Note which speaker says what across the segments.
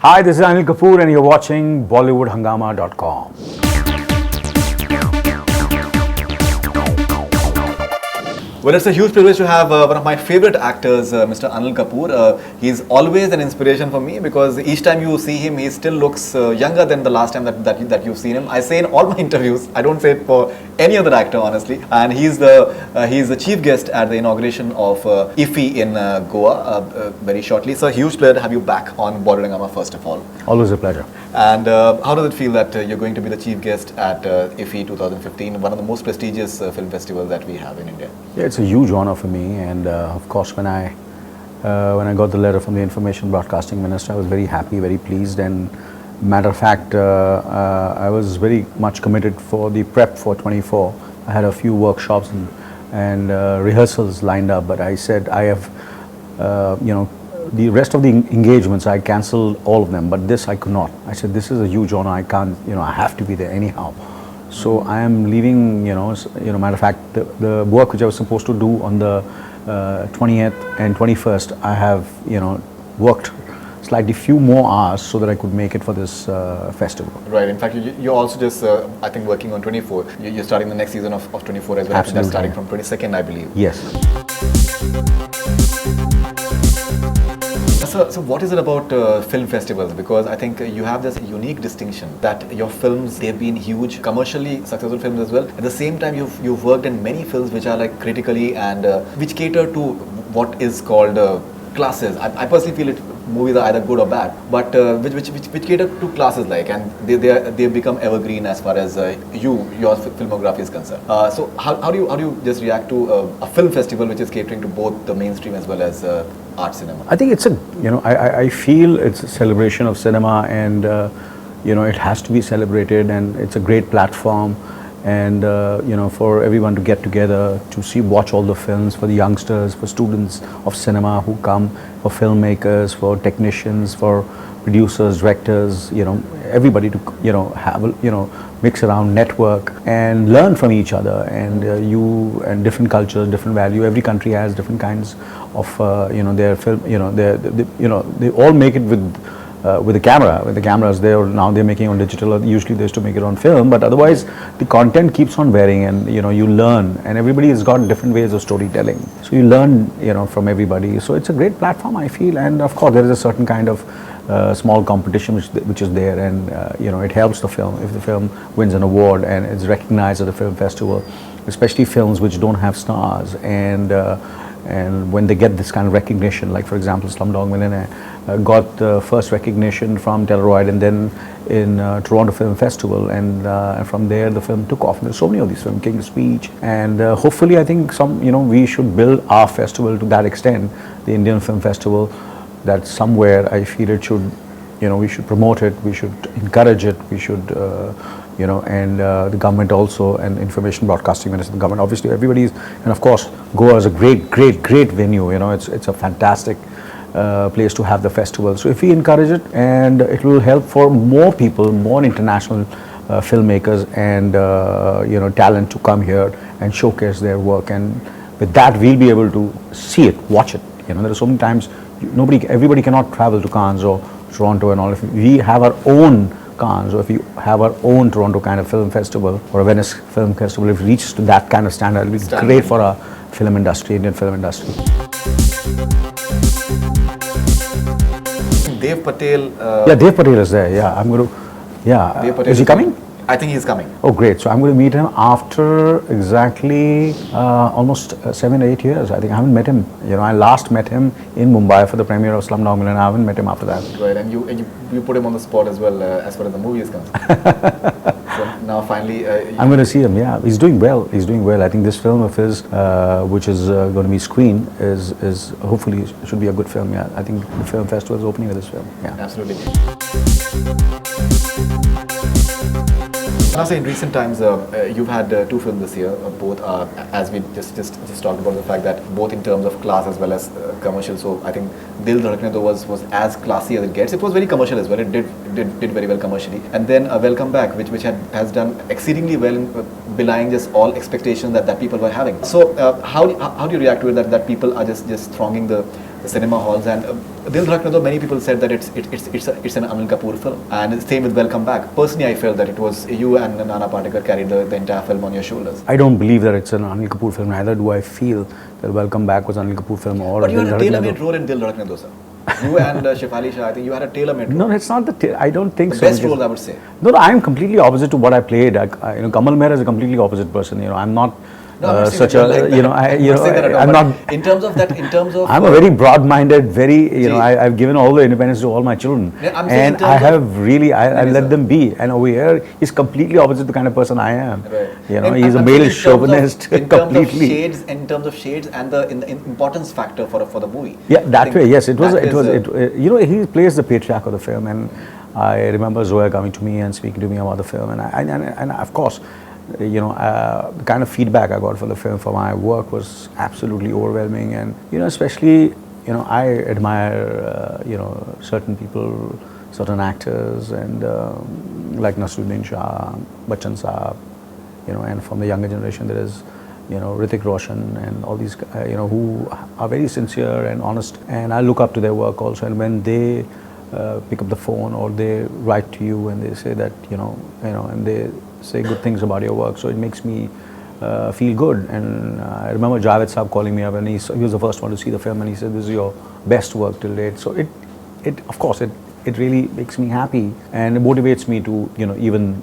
Speaker 1: Hi, this is Anil Kapoor and you're watching BollywoodHungama.com.
Speaker 2: Well, it's a huge privilege to have one of my favorite actors, Mr. Anil Kapoor. He's always an inspiration for me because each time you see him, he still looks younger than the last time that you've seen him. I say in all my interviews, I don't say it for any other actor, honestly. And he's the chief guest at the inauguration of IFFI in Goa very shortly. So, huge pleasure to have you back on Bollywood Hungama, first of all.
Speaker 1: Always a pleasure.
Speaker 2: And how does it feel that you're going to be the chief guest at IFFI 2015, one of the most prestigious film festivals that we have in India?
Speaker 1: Yeah, it's a huge honor for me, and of course, when I got the letter from the Information Broadcasting Minister, I was very happy, very pleased, and matter of fact, I was very much committed for the prep for 24. I had a few workshops and rehearsals lined up, but I said I have, the rest of the engagements I cancelled all of them, but this I could not. I said this is a huge honor. I can't, I have to be there anyhow. So I am leaving, matter of fact, the work which I was supposed to do on the 20th and 21st, I have, worked slightly few more hours so that I could make it for this festival.
Speaker 2: Right. In fact, you're also just, I think, working on 24. You're starting the next season of 24 as well.
Speaker 1: Absolutely.
Speaker 2: That's starting from 22nd, I believe.
Speaker 1: Yes.
Speaker 2: So what is it about film festivals? Because I think you have this unique distinction that your films, they've been huge, commercially successful films as well. At the same time, you've worked in many films which are like critically and which cater to what is called classes. I personally feel movies are either good or bad, but which cater to classes like, and they become evergreen as far as your filmography is concerned. So how do you just react to a film festival which is catering to both the mainstream as well as art cinema?
Speaker 1: I think it's I feel it's a celebration of cinema, and it has to be celebrated, and it's a great platform, and for everyone to get together to watch all the films, for the youngsters, for students of cinema who come, for filmmakers, for technicians, for producers, directors, everybody to have mix around, network, and learn from each other, and and different cultures, different value. Every country has different kinds of their film. They all make it with the camera. With the cameras, now they're making on digital. Usually they used to make it on film, but otherwise the content keeps on varying, and you learn, and everybody has got different ways of storytelling. So you learn from everybody. So it's a great platform, I feel, and of course there is a certain kind of small competition which is there, and it helps the film if the film wins an award and it's recognized at the film festival, especially films which don't have stars, and when they get this kind of recognition, like for example Slumdog Millionaire got the first recognition from Telluride and then in Toronto Film Festival, and from there the film took off. And there's so many of these films, King's Speech, and hopefully I think we should build our festival to that extent, the Indian Film Festival, that somewhere I feel it should, we should promote it, we should encourage it, we should, and the government also, and Information Broadcasting Minister, the government, obviously everybody's, and of course Goa is a great venue, it's a fantastic place to have the festival. So if we encourage it, and it will help for more people, more international filmmakers and talent to come here and showcase their work, and with that we'll be able to see it, watch it. There are so many times everybody cannot travel to Cannes or Toronto and all. If we have our own Cannes, or if we have our own Toronto kind of film festival or a Venice film festival, if it reaches to that kind of standard, it will be great for our film industry, Indian film industry.
Speaker 2: Dev Patel.
Speaker 1: Yeah, Dev Patel is there. Yeah, I'm going to. Yeah,
Speaker 2: Dev Patel
Speaker 1: is he coming?
Speaker 2: I think he's coming.
Speaker 1: Oh, great. So I'm going to meet him after exactly almost 7 or 8 years. I think I haven't met him. I last met him in Mumbai for the premiere of Slumdog Millionaire. I haven't met him after that.
Speaker 2: Right, and you put him on the spot as well as far as the movie is concerned. So now finally,
Speaker 1: I'm going to see him. Yeah, he's doing well. He's doing well. I think this film of his, which is going to be screened, is hopefully should be a good film. Yeah, I think the film festival is opening with this film. Yeah,
Speaker 2: absolutely. Now, say in recent times, you've had two films this year. Both are, as we just talked about, the fact that both in terms of class as well as commercial. So I think Dil Dhadakne Do was as classy as it gets. It was very commercial as well. It did very well commercially. And then Welcome Back, which has done exceedingly well in belying just all expectations that people were having. So how do you react to it that people are just thronging the the cinema halls. And Dil Dhadakne Do, many people said that it's an Anil Kapoor film, and same with Welcome Back. Personally, I felt that it was you and Nana Patekar carried the entire film on your shoulders.
Speaker 1: I don't believe that it's an Anil Kapoor film. Neither do I feel that Welcome Back was Anil Kapoor film or.
Speaker 2: But you had a
Speaker 1: Dil Dhadakne Do.
Speaker 2: tailor-made role in Dil Dhadakne Do, sir. You and Shefali Shah, I think you had a tailor-made role.
Speaker 1: No, it's not the. I don't think
Speaker 2: The
Speaker 1: so.
Speaker 2: best role, I would say.
Speaker 1: No, I'm completely opposite to what I played. Kamal Mehra is a completely opposite person. I'm not.
Speaker 2: No, I'm not
Speaker 1: Such
Speaker 2: saying
Speaker 1: a,
Speaker 2: that you're like that.
Speaker 1: I'm not.
Speaker 2: In terms of that, in terms of.
Speaker 1: I'm a very broad-minded, I've given all the independence to all my children.
Speaker 2: Yeah, I'm saying in
Speaker 1: and
Speaker 2: terms
Speaker 1: I
Speaker 2: of-
Speaker 1: have really, I
Speaker 2: Maybe,
Speaker 1: let
Speaker 2: sir.
Speaker 1: them be. And over here, he's completely opposite the kind of person I am.
Speaker 2: Right.
Speaker 1: He's a
Speaker 2: I'm
Speaker 1: male
Speaker 2: saying
Speaker 1: chauvinist
Speaker 2: in terms of
Speaker 1: completely.
Speaker 2: shades, in terms of shades, and the importance factor for the movie.
Speaker 1: Yeah,
Speaker 2: I
Speaker 1: that
Speaker 2: think
Speaker 1: way, yes. It was,
Speaker 2: that
Speaker 1: it was,
Speaker 2: is,
Speaker 1: he plays the patriarch of the film, and I remember Zoya coming to me and speaking to me about the film, and of course, the kind of feedback I got for the film for my work was absolutely overwhelming, and especially, I admire, certain people, certain actors, and like Nasruddin Shah, Bachchan Saab, and from the younger generation there is, Hrithik Roshan and all these, who are very sincere and honest, and I look up to their work also. And when they pick up the phone or they write to you and they say that, and they say good things about your work, so it makes me feel good. And I remember Javed Saab calling me up, and he was the first one to see the film, and he said, "This is your best work till date." So of course, it really makes me happy, and it motivates me to, even,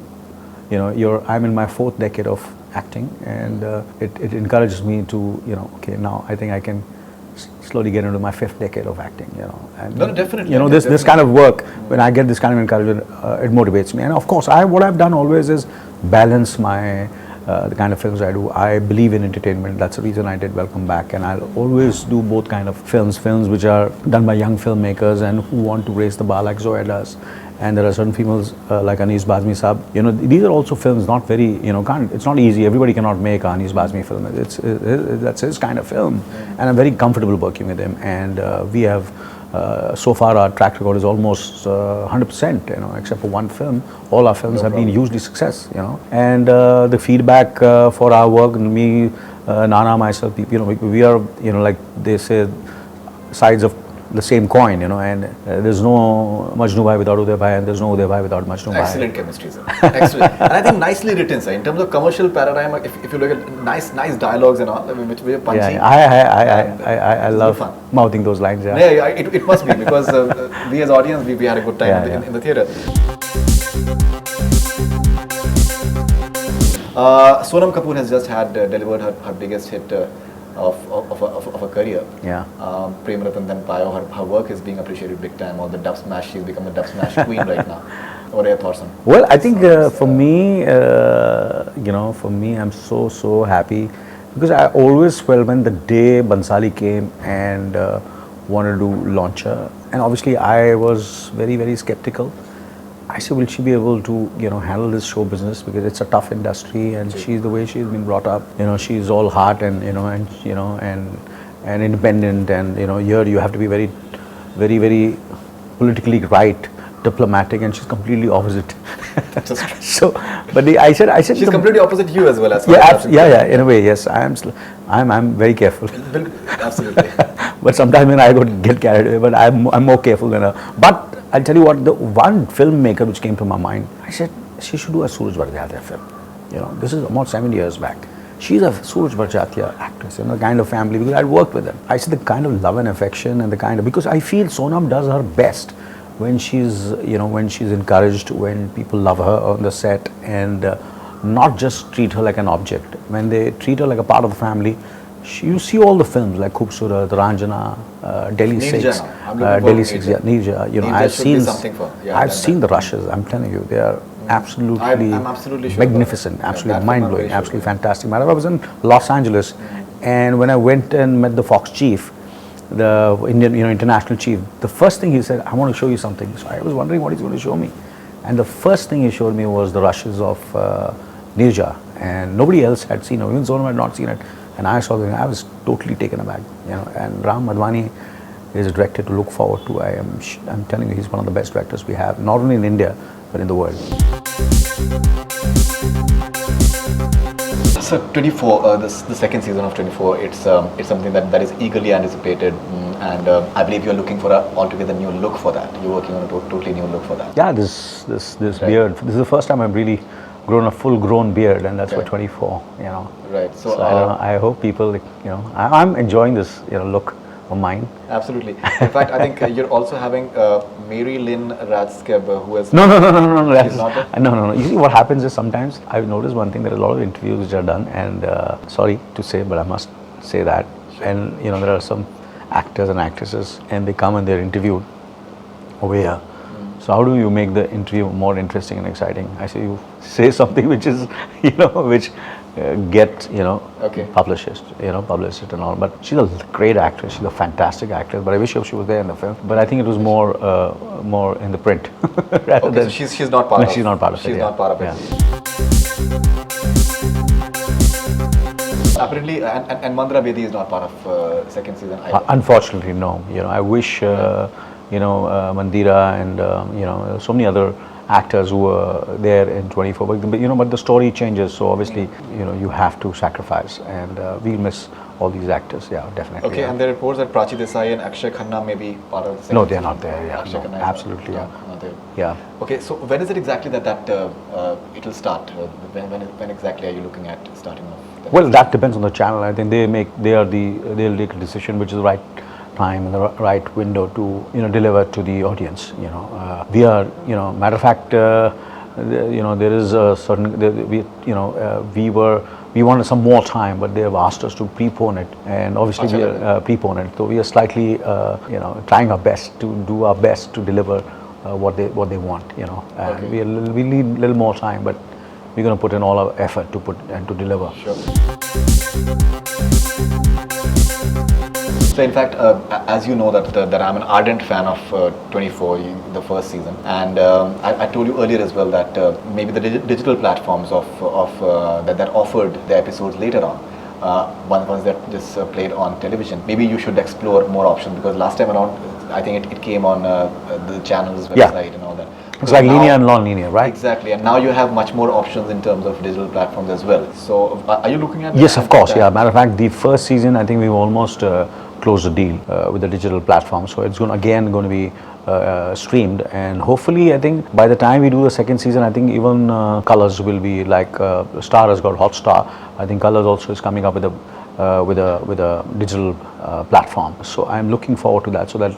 Speaker 1: I'm in my 4th decade of acting, and it encourages me to, okay, now I think I can slowly get into my 5th decade of acting, and
Speaker 2: No, definitely.
Speaker 1: this kind of work, when I get this kind of encouragement, it motivates me. And of course, what I've done always is balance my the kind of films I do. I believe in entertainment. That's the reason I did Welcome Back, and I'll always do both kind of films which are done by young filmmakers and who want to raise the bar like Zoya does. And there are certain films like Anis Bazmi Saab. These are also films not very, it's not easy. Everybody cannot make Anis Bazmi film. That's his kind of film, and I'm very comfortable working with him. And we have. So far our track record is almost 100%, except for one film. All our films have been hugely success, and the feedback for our work, me, Nana, myself, we are, like they say, sides of the same coin, and there's no Majnu Bhai without Uday Bhai, and there's no Uday Bhai without Majnu Bhai.
Speaker 2: Excellent chemistry, sir. Excellent. And I think nicely written, sir. In terms of commercial paradigm, if you look at nice dialogues and all, which were punchy.
Speaker 1: Yeah, I love
Speaker 2: fun.
Speaker 1: mouthing those lines.
Speaker 2: Yeah, it must be, because we as audience, we had a good time in the theatre. Sonam Kapoor has just delivered her biggest hit of a career.
Speaker 1: Yeah.
Speaker 2: Prem Ratan Dhan Payo. Her work is being appreciated big time. Or the dub smash, she's become the dub smash queen right now. What are your thoughts on?
Speaker 1: Well, I think for me, I'm so happy, because I always felt when the day Bansali came and wanted to do Launcher, and obviously I was very skeptical. I said, will she be able to, handle this show business, because it's a tough industry, and she's the way she's been brought up. She's all heart and independent, and here you have to be very politically right, diplomatic, and she's completely opposite. So, but I said
Speaker 2: She's completely opposite you as well. As
Speaker 1: yeah. In a way, yes. I'm very careful.
Speaker 2: Absolutely.
Speaker 1: But sometimes when I get carried away, but I'm more careful than her. But I'll tell you what, the one filmmaker which came to my mind, I said, she should do a Sooraj Barjatya film. This is almost 7 years back. She's a Sooraj Barjatya actress, kind of family, because I'd worked with them. I said the kind of love and affection and because I feel Sonam does her best when she's, when she's encouraged, when people love her on the set, and not just treat her like an object. When they treat her like a part of the family, you see all the films like Khubsurat, Ranjana, Delhi 6, Delhi 6, Neerja. I've seen the rushes. I'm telling you, they are absolutely,
Speaker 2: I'm absolutely sure
Speaker 1: magnificent, absolutely mind-blowing, absolutely fantastic. I was in Los Angeles, and when I went and met the Fox chief, the Indian, international chief, the first thing he said, I want to show you something. So I was wondering what he's going to show me, and the first thing he showed me was the rushes of Neerja, and nobody else had seen it. Even Sonam had not seen it. And I saw them, I was totally taken aback, and Ram Madhwani is a director to look forward to. I'm telling you, he's one of the best directors we have, not only in India, but in the world.
Speaker 2: So 24, the second season of 24, it's something that is eagerly anticipated, and I believe you're looking for a altogether new look for that. You're working on a totally new look for that.
Speaker 1: Yeah, this beard. This is the first time I've really grown a full-grown beard, and that's for 24. You know.
Speaker 2: Right. So,
Speaker 1: I hope people, I'm enjoing this, look of mine.
Speaker 2: Absolutely. In fact, I think you're also having Mary Lynn Rajskub, who has...
Speaker 1: No.
Speaker 2: She's not there?
Speaker 1: No. You see, what happens is sometimes I've noticed one thing. There are a lot of interviews which are done, and sorry to say, but I must say that. Sure. And there are some actors and actresses, and they come and they're interviewed over here. So how do you make the interview more interesting and exciting? I say you say something which is, which get published and all. But she's a great actress. She's a fantastic actress. But I wish she was there in the film. But I think it was more in the print.
Speaker 2: Okay, so she's not part of it.
Speaker 1: She's not part of it.
Speaker 2: She's not part of it. Apparently, and Mandra Bedi is not part of second season either.
Speaker 1: Unfortunately, no. I wish Mandira and so many other actors who were there in 24, but the story changes, so obviously you have to sacrifice, and we'll miss all these actors. Yeah, definitely.
Speaker 2: Okay, and there are reports that Prachi Desai and Akshaye Khanna may be part of the second.
Speaker 1: No, they're not there. Yeah,
Speaker 2: Akshaye Khanna
Speaker 1: absolutely.
Speaker 2: not there.
Speaker 1: Yeah.
Speaker 2: Okay, so when is it exactly that it will start? When exactly are you looking at starting off?
Speaker 1: Well, that depends on the channel. I think they'll make a decision which is the right time and the right window to deliver to the audience. We are matter of fact, there is a certain we wanted some more time, but they have asked us to prepone it, and obviously we are prepone it. So we are slightly trying our best to do our best to deliver what they want. And we need a little more time, but we're going to put in all our effort to to deliver.
Speaker 2: Sure. So in fact, as you know that I'm an ardent fan of 24, the first season, and I told you earlier as well that maybe the digital platforms that offered the episodes later on, ones that just played on television, maybe you should explore more options, because last time around I think it came on the channel's website and all that.
Speaker 1: It's like linear and non-linear, right?
Speaker 2: Exactly, and now you have much more options in terms of digital platforms as well. So are you looking at that?
Speaker 1: Yes, of course. Yeah, matter of fact, the first season I think we've almost closed the deal with the digital platform, so it's going to be streamed, and hopefully I think by the time we do the second season, I think even Colors will be like Star has got Hotstar. I think Colors also is coming up with a digital platform. So I'm looking forward to that, so that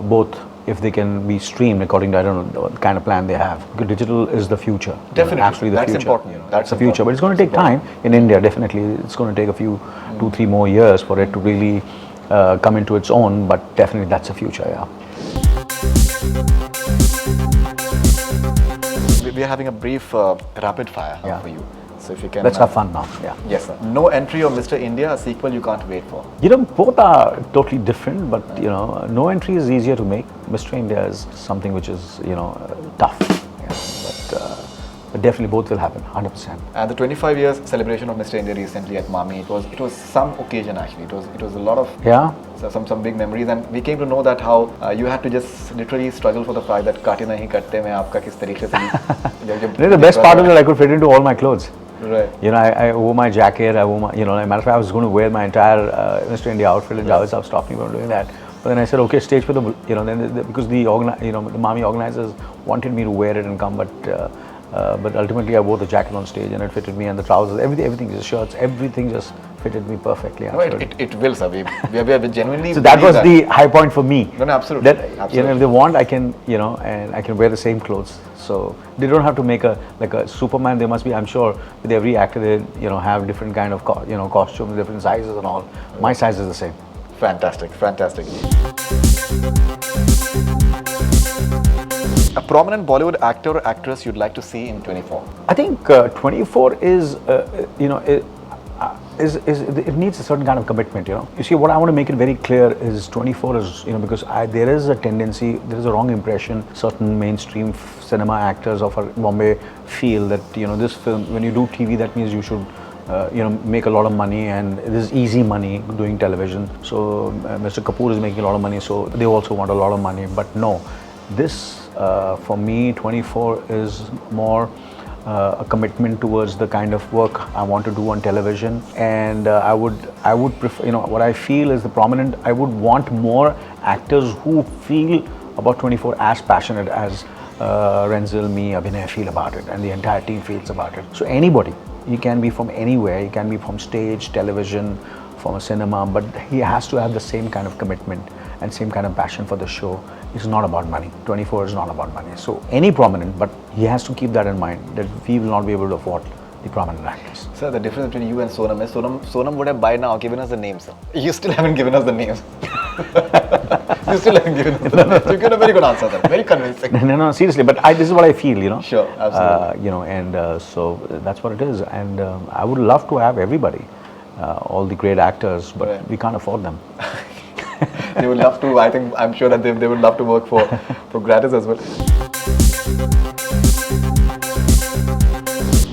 Speaker 1: both, if they can be streamed according to, I don't know, the kind of plan they have. Because digital is the future.
Speaker 2: Definitely.
Speaker 1: Absolutely the
Speaker 2: That's
Speaker 1: future.
Speaker 2: important.
Speaker 1: That's the future. But it's going to take time in India, definitely. It's going to take a few, 2-3 more years for it to really come into its own, but definitely that's the future, yeah.
Speaker 2: We are having a brief rapid fire for you. So if you can...
Speaker 1: Let's have fun now, yeah.
Speaker 2: Yes, sir. No Entry or Mr. India, a sequel you can't wait for.
Speaker 1: Both are totally different, but No Entry is easier to make. Mr. India is something which is, tough. Yeah. But definitely both will happen, 100%.
Speaker 2: And the 25 years celebration of Mr. India recently at Mami, it was some occasion actually. It was a lot of some big memories, and we came to know that how you had to just literally struggle for the fact that kaate nahi katte mein aapka kis tarike se.
Speaker 1: The best part of it, I could fit into all my clothes.
Speaker 2: Right.
Speaker 1: I wore my jacket, I wore my, matter of fact, I was going to wear my entire Mr. India outfit, and Javed Saab stopped me from doing that. But then I said, okay, stage for the, because the Mami organizers wanted me to wear it and come, but ultimately I wore the jacket on stage and it fitted me, and the trousers, everything, the shirts, everything just fitted me perfectly.
Speaker 2: No, it will, sir. We are genuinely.
Speaker 1: So that was the high point for me.
Speaker 2: No, absolutely.
Speaker 1: That, absolutely. If they want, I can, and I can wear the same clothes. So they don't have to make a Superman. They must be, I'm sure, with every actor they have different kind of costumes, different sizes and all. My size is the same.
Speaker 2: Fantastic. A prominent Bollywood actor or actress you'd like to see in 24? I
Speaker 1: think 24 is, it needs a certain kind of commitment, You see, what I want to make it very clear is 24 is, because there is a tendency, there is a wrong impression, certain mainstream cinema actors of Bombay feel that, this film, when you do TV, that means you should, make a lot of money, and it is easy money doing television. So Mr. Kapoor is making a lot of money, so they also want a lot of money. But no, this, for me, 24 is more a commitment towards the kind of work I want to do on television, and I would prefer, you know, what I feel is the prominent. I would want more actors who feel about 24 as passionate as Renzel, me, Abhinay feel about it, and the entire team feels about it. So anybody, he can be from anywhere, he can be from stage, television, from a cinema, but he has to have the same kind of commitment and same kind of passion for the show. It's not about money. 24 is not about money. So any prominent, but he has to keep that in mind, that we will not be able to afford the prominent actors.
Speaker 2: Sir, the difference between you and Sonam is Sonam would have by now given us the names, sir. You still haven't given us the names. You still haven't given us the names. You gave a very good answer, sir. Very convincing.
Speaker 1: No, seriously, but this is what I feel, you know.
Speaker 2: Sure, absolutely.
Speaker 1: You know, and so that's what it is. And I would love to have everybody, all the great actors, but
Speaker 2: Right.
Speaker 1: we can't afford them.
Speaker 2: They would love to, I'm sure that they would love to work for gratis as well.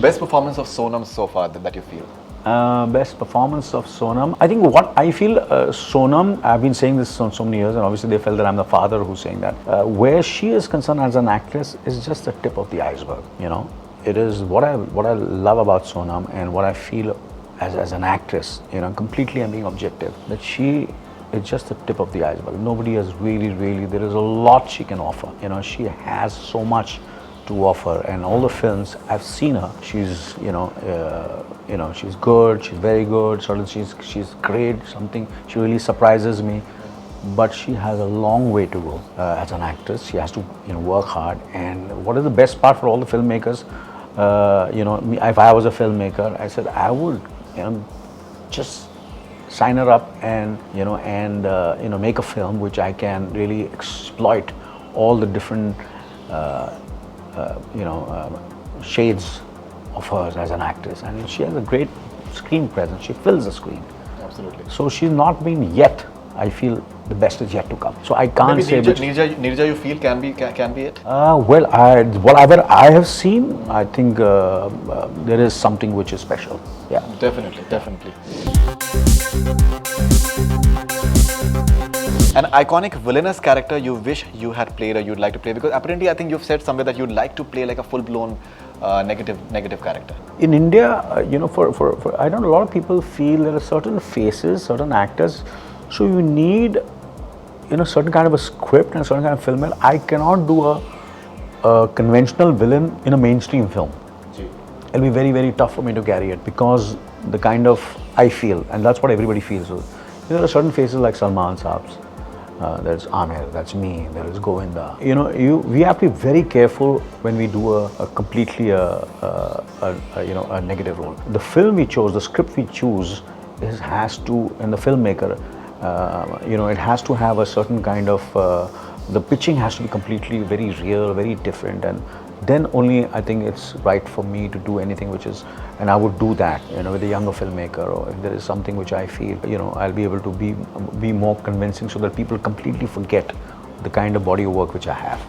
Speaker 2: Best performance of Sonam so far that you feel?
Speaker 1: Best performance of Sonam. I think what I feel, Sonam, I've been saying this so many years, and obviously they felt that I'm the father who's saying that. Where she is concerned as an actress is just the tip of the iceberg, you know. It is what I love about Sonam, and what I feel as an actress, you know, completely I'm being objective, that she is just the tip of the iceberg. Nobody has really, there is a lot she can offer, you know. She has so much to offer, and all the films I've seen her, she's, you know, she's good, she's very good, certainly she's great, something, she really surprises me, but she has a long way to go as an actress. She has to, you know, work hard. And what is the best part for all the filmmakers, you know, if I was a filmmaker, I said I would, you know, just sign her up and, you know, make a film which I can really exploit all the different shades of hers as an actress. And she has a great screen presence. She fills the screen.
Speaker 2: Absolutely.
Speaker 1: So she's not been yet. I feel the best is yet to come. So I can't say which.
Speaker 2: Neerja, you feel can be it?
Speaker 1: Well, whatever I have seen, I think there is something which is special. Yeah.
Speaker 2: Definitely. An iconic villainous character you wish you had played or you'd like to play, because apparently I think you've said somewhere that you'd like to play like a full-blown negative character.
Speaker 1: In India, you know, for I don't know, a lot of people feel there are certain faces, certain actors, so you need, you know, certain kind of a script and a certain kind of film. I cannot do a conventional villain in a mainstream film. It'll be very tough for me to carry it, because the kind of I feel, and that's what everybody feels. So, you know, there are certain faces like Salman Saab's. There's Aamir, that's me, there is Govinda. You know, we have to be very careful when we do a completely a negative role. The film we chose, the script we choose, has to, and the filmmaker, you know, it has to have a certain kind of, the pitching has to be completely very real, very different, and then only I think it's right for me to do anything which is, and I would do that, you know, with a younger filmmaker, or if there is something which I feel, you know, I'll be able to be more convincing, so that people completely forget the kind of body of work which I have,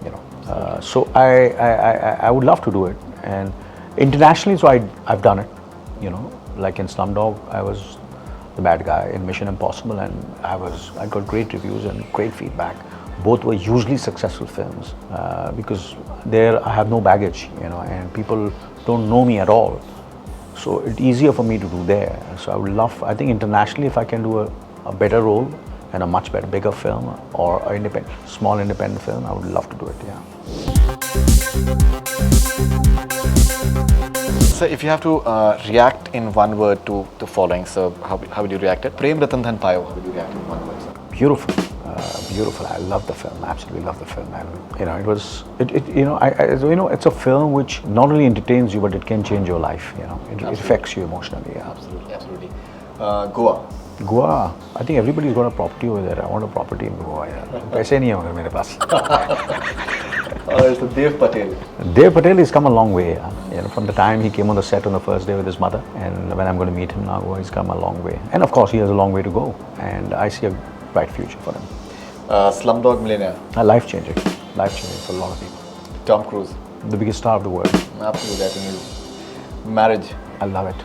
Speaker 1: you know. So I would love to do it, and internationally, so I've done it, you know, like in Slumdog, I was the bad guy. In Mission Impossible, and I got great reviews and great feedback. Both were hugely successful films, because there I have no baggage, you know, and people don't know me at all. So it's easier for me to do there. So I would love, I think internationally, if I can do a better role and a much better, bigger film, or an small independent film, I would love to do it, yeah.
Speaker 2: So if you have to react in one word to the following, so how would you react it? Prem Ratan Dhan Payo, how would you react in one word, sir?
Speaker 1: Beautiful. Beautiful. I love the film. Absolutely love the film. And you know, you know, it's a film which not only entertains you, but it can change your life. You know, it affects you emotionally. Yeah.
Speaker 2: Absolutely. Goa.
Speaker 1: Goa. I think everybody's got a property over there. I want a property in Goa. Yeah. पैसे नहीं होंगे मेरे पास.
Speaker 2: So Dev Patel.
Speaker 1: Dev Patel has come a long way. You know, from the time he came on the set on the first day with his mother, and when I'm going to meet him now, he's come a long way. And of course, he has a long way to go. And I see a bright future for him.
Speaker 2: Slumdog Millionaire.
Speaker 1: Life-changing for a lot of people.
Speaker 2: Tom Cruise.
Speaker 1: The biggest star of the world.
Speaker 2: Absolutely, I think he's marriage.
Speaker 1: I love it.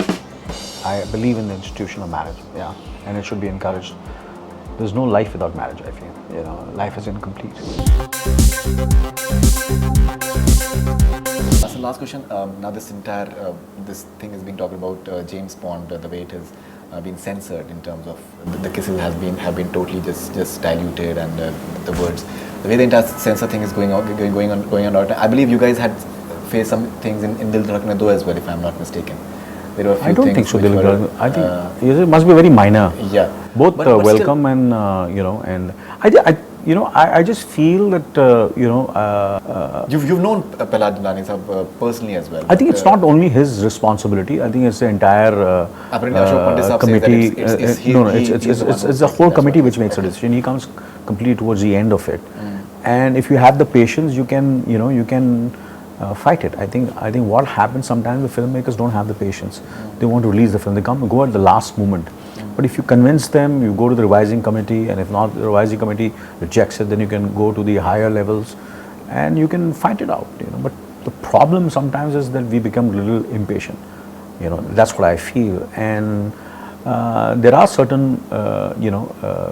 Speaker 1: I believe in the institution of marriage, yeah, and it should be encouraged there's no life without marriage, I feel. You know, life is incomplete.
Speaker 2: So last question. Now this entire this thing is being talked about James Bond, the way it has been censored in terms of the kisses have been totally just diluted, and the words, the way the entire censor thing is going on. I believe you guys had faced some things in Dil Dhadakne Do as well, if I'm not mistaken. There were a few
Speaker 1: I don't
Speaker 2: things
Speaker 1: think so.
Speaker 2: which were,
Speaker 1: I think it must be very minor.
Speaker 2: Yeah.
Speaker 1: Both
Speaker 2: But
Speaker 1: welcome
Speaker 2: still,
Speaker 1: and you know, and I just feel that
Speaker 2: you've known Prahlad Jilani sahab personally as well.
Speaker 1: I think it's not only his responsibility. I think it's the entire
Speaker 2: Apparently Ashok Pandit sahab
Speaker 1: committee.
Speaker 2: says that
Speaker 1: It's the whole committee which makes a decision. He comes completely towards the end of it, and if you have the patience, you can fight it. I think what happens sometimes, the filmmakers don't have the patience. They want to release the film. They go at the last moment. But if you convince them, you go to the revising committee, and if not, the revising committee rejects it, then you can go to the higher levels, and you can fight it out. You know, but the problem sometimes is that we become a little impatient. You know, that's what I feel, and there are certain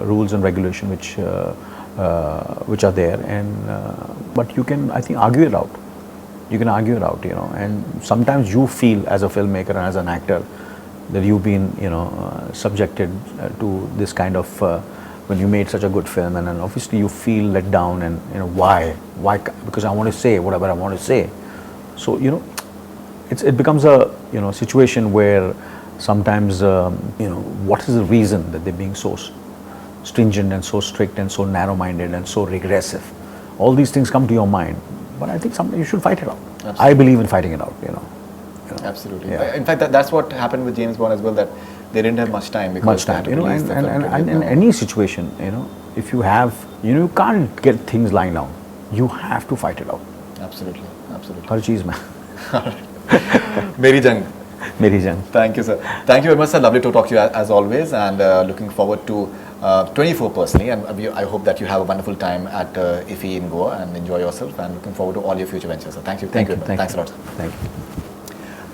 Speaker 1: rules and regulation which are there, and but you can, I think, argue it out. You can argue it out, you know, and sometimes you feel as a filmmaker and as an actor that you've been, subjected to this kind of when you made such a good film, and then obviously you feel let down, and why because I want to say whatever I want to say. So it becomes a situation where sometimes what is the reason that they're being so stringent and so strict and so narrow-minded and so regressive? All these things come to your mind. But I think you should fight it out. Absolutely. I believe in fighting it out,
Speaker 2: Absolutely.
Speaker 1: Yeah.
Speaker 2: In fact, that's what happened with James Bond as well, that they didn't have much time. Because they had to release the film
Speaker 1: and in any situation, if you have, you can't get things lying down. You have to fight it out.
Speaker 2: Absolutely.
Speaker 1: Har cheez mein.
Speaker 2: Mary Jung.
Speaker 1: Mary Jung.
Speaker 2: Thank you, sir. Thank you very much, sir. Lovely to talk to you as always, and looking forward to 24 personally, and I hope that you have a wonderful time at IFFI in Goa and enjoy yourself, and looking forward to all your future ventures. So thank you. Thanks a lot, sir.
Speaker 1: Thank you.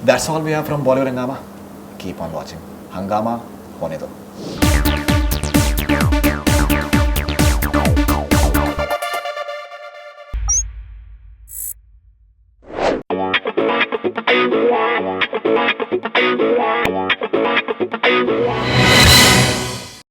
Speaker 2: That's all we have from Bollywood Hungama. Keep on watching. Hungama hone do.